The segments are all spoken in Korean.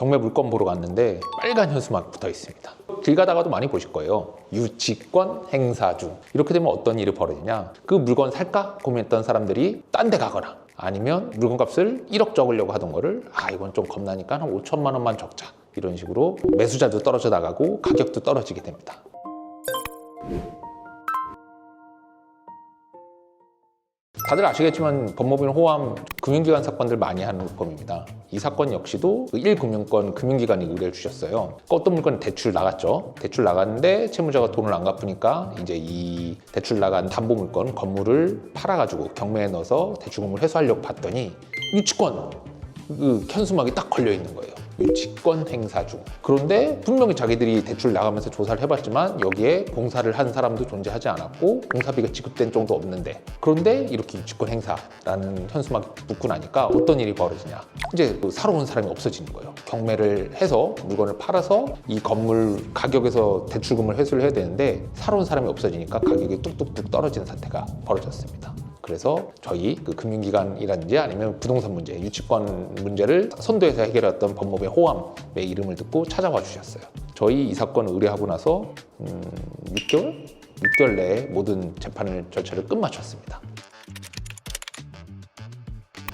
경매 물건 보러 갔는데 빨간 현수막 붙어 있습니다. 길 가다가도 많이 보실 거예요. 유치권 행사 중. 이렇게 되면 어떤 일이 벌어지냐, 그 물건 살까 고민했던 사람들이 딴 데 가거나 아니면 물건값을 1억 적으려고 하던 거를 이건 좀 겁나니까 한 5천만 원만 적자, 이런 식으로 매수자도 떨어져 나가고 가격도 떨어지게 됩니다. 다들 아시겠지만 법무부는 호암 금융기관 사건들 많이 하는 법입니다. 이 사건 역시도 1금융권 금융기관이 의뢰를 주셨어요. 어떤 물건은 대출 나갔죠. 대출 나갔는데 채무자가 돈을 안 갚으니까 이제 이 대출 나간 담보 물건 건물을 팔아가지고 경매에 넣어서 대출금을 회수하려고 봤더니 유치권 그 현수막이 딱 걸려 있는 거예요. 유치권 행사 중. 그런데 분명히 자기들이 대출 나가면서 조사를 해봤지만 여기에 공사를 한 사람도 존재하지 않았고 공사비가 지급된 정도 없는데, 그런데 이렇게 유치권 행사라는 현수막이 붙고 나니까 어떤 일이 벌어지냐, 이제 사러 온 사람이 없어지는 거예요. 경매를 해서 물건을 팔아서 이 건물 가격에서 대출금을 회수를 해야 되는데 사러 온 사람이 없어지니까 가격이 뚝뚝뚝 떨어지는 사태가 벌어졌습니다. 그래서 저희 그 금융기관이라든지 아니면 부동산 문제, 유치권 문제를 선도해서 해결했던 법무부의 호암의 이름을 듣고 찾아와 주셨어요. 저희 이 사건 의뢰하고 나서 6개월 내에 모든 재판을 절차를 끝마쳤습니다.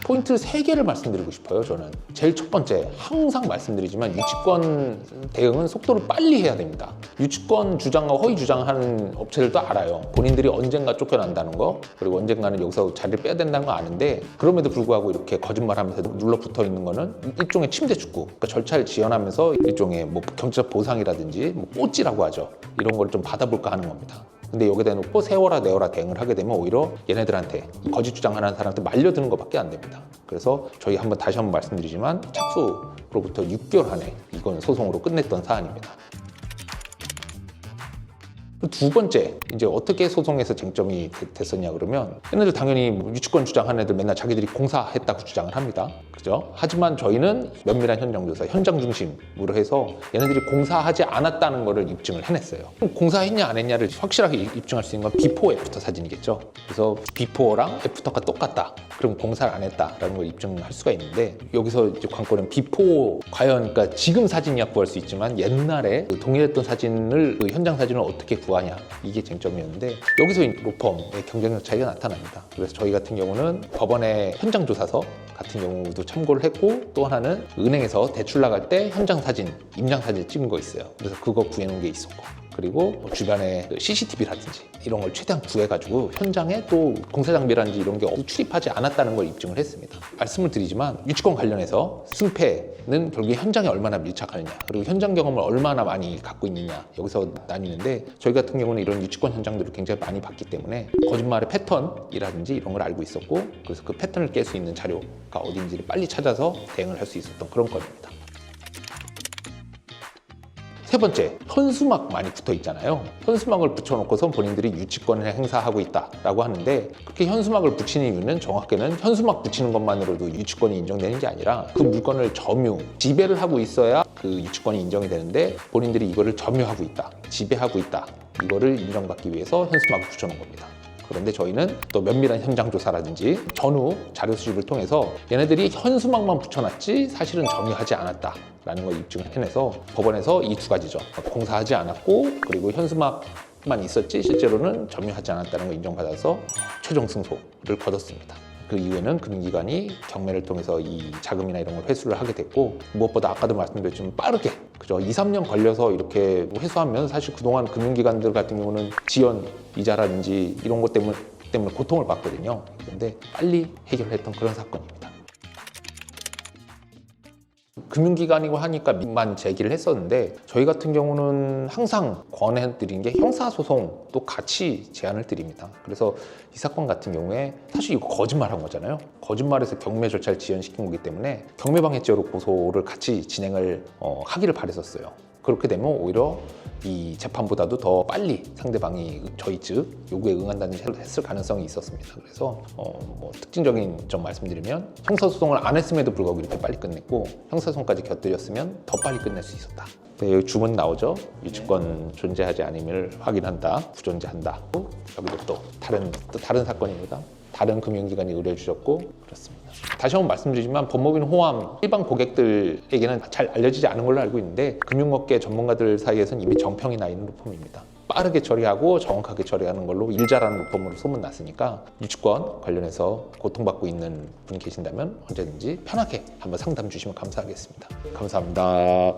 포인트 3개를 말씀드리고 싶어요. 저는 제일 첫 번째, 항상 말씀드리지만 유치권 대응은 속도를 빨리 해야 됩니다. 유치권 주장과 허위 주장하는 업체들도 알아요. 본인들이 언젠가 쫓겨난다는 거, 그리고 언젠가는 여기서 자리를 빼야 된다는 거 아는데, 그럼에도 불구하고 이렇게 거짓말하면서 눌러붙어 있는 거는 일종의 침대 축구, 그러니까 절차를 지연하면서 일종의 뭐 경제적 보상이라든지 뭐 뽀찌라고 하죠. 이런 걸 좀 받아볼까 하는 겁니다. 근데 여기다 놓고 세워라 내어라 대응을 하게 되면 오히려 얘네들한테 거짓 주장하는 사람한테 말려드는 것밖에 안 됩니다. 그래서 저희 다시 한번 말씀드리지만 착수로부터 6개월 안에 이건 소송으로 끝냈던 사안입니다. 두 번째, 이제 어떻게 소송에서 쟁점이 됐었냐 그러면, 얘네들 당연히 유치권 주장하는 애들 맨날 자기들이 공사했다고 주장을 합니다. 그죠? 하지만 저희는 면밀한 현장조사, 현장 중심으로 해서 얘네들이 공사하지 않았다는 거를 입증을 해냈어요. 그럼 공사했냐 안 했냐를 확실하게 입증할 수 있는 건 비포 애프터 사진이겠죠. 그래서 비포랑 애프터가 똑같다, 그럼 공사를 안 했다라는 걸 입증할 수가 있는데, 여기서 이제 관건은 비포, 과연 그러니까 지금 사진이야 구할 수 있지만 옛날에 동일했던 사진을, 현장 사진을 어떻게 구하냐, 이게 쟁점이었는데, 여기서 로펌의 경쟁력 차이가 나타납니다. 그래서 저희 같은 경우는 법원의 현장조사서 같은 경우도 참고를 했고, 또 하나는 은행에서 대출 나갈 때 현장 사진, 임장 사진 찍은 거 있어요. 그래서 그거 구해놓은 게 있었고, 그리고 주변에 CCTV라든지 이런 걸 최대한 구해가지고 현장에 또 공사 장비라든지 이런 게 출입하지 않았다는 걸 입증을 했습니다. 말씀을 드리지만 유치권 관련해서 승패는 결국에 현장에 얼마나 밀착하느냐, 그리고 현장 경험을 얼마나 많이 갖고 있느냐, 여기서 나뉘는데, 저희 같은 경우는 이런 유치권 현장들을 굉장히 많이 봤기 때문에 거짓말의 패턴이라든지 이런 걸 알고 있었고, 그래서 그 패턴을 깰 수 있는 자료가 어딘지를 빨리 찾아서 대응을 할 수 있었던 그런 건입니다. 세 번째, 현수막 많이 붙어 있잖아요. 현수막을 붙여놓고서 본인들이 유치권을 행사하고 있다라고 하는데, 그렇게 현수막을 붙이는 이유는 정확히는 현수막 붙이는 것만으로도 유치권이 인정되는 게 아니라 그 물건을 점유, 지배를 하고 있어야 그 유치권이 인정이 되는데, 본인들이 이거를 점유하고 있다, 지배하고 있다, 이거를 인정받기 위해서 현수막을 붙여놓은 겁니다. 그런데 저희는 또 면밀한 현장 조사라든지 전후 자료 수집을 통해서 얘네들이 현수막만 붙여놨지 사실은 점유하지 않았다라는 걸 입증을 해내서 법원에서 이 두 가지죠. 공사하지 않았고, 그리고 현수막만 있었지 실제로는 점유하지 않았다는 걸 인정받아서 최종 승소를 거뒀습니다. 그 이후에는 금융기관이 경매를 통해서 이 자금이나 이런 걸 회수를 하게 됐고, 무엇보다 아까도 말씀드렸지만 빠르게, 그죠? 2, 3년 걸려서 이렇게 회수하면 사실 그동안 금융기관들 같은 경우는 지연 이자라든지 이런 것 때문에 고통을 받거든요. 그런데 빨리 해결했던 그런 사건입니다. 금융기관이고 하니까 민만 제기를 했었는데, 저희 같은 경우는 항상 권해드린 게 형사소송도 같이 제안을 드립니다. 그래서 이 사건 같은 경우에 사실 이거 거짓말한 거잖아요. 거짓말해서 경매 절차를 지연시킨 거기 때문에 경매방해죄로 고소를 같이 진행을 하기를 바랬었어요. 그렇게 되면 오히려 이 재판보다도 더 빨리 상대방이 저희 측 요구에 응한다든지 했을 가능성이 있었습니다. 그래서 뭐 특징적인 점 말씀드리면, 형사소송을 안 했음에도 불구하고 이렇게 빨리 끝냈고, 형사소송까지 곁들였으면 더 빨리 끝낼 수 있었다. 네, 여기 주문 나오죠. 유치권 존재하지 않음을 확인한다, 부존재한다. 여기도 또 다른 사건입니다. 다른 금융기관이 의뢰해 주셨고, 그렇습니다. 다시 한번 말씀드리지만 법무법인 호암 일반 고객들에게는 잘 알려지지 않은 걸로 알고 있는데 금융업계 전문가들 사이에서는 이미 정평이 나 있는 로펌입니다. 빠르게 처리하고 정확하게 처리하는 걸로 일 잘하는 로펌으로 소문났으니까 유치권 관련해서 고통받고 있는 분이 계신다면 언제든지 편하게 한번 상담 주시면 감사하겠습니다. 감사합니다.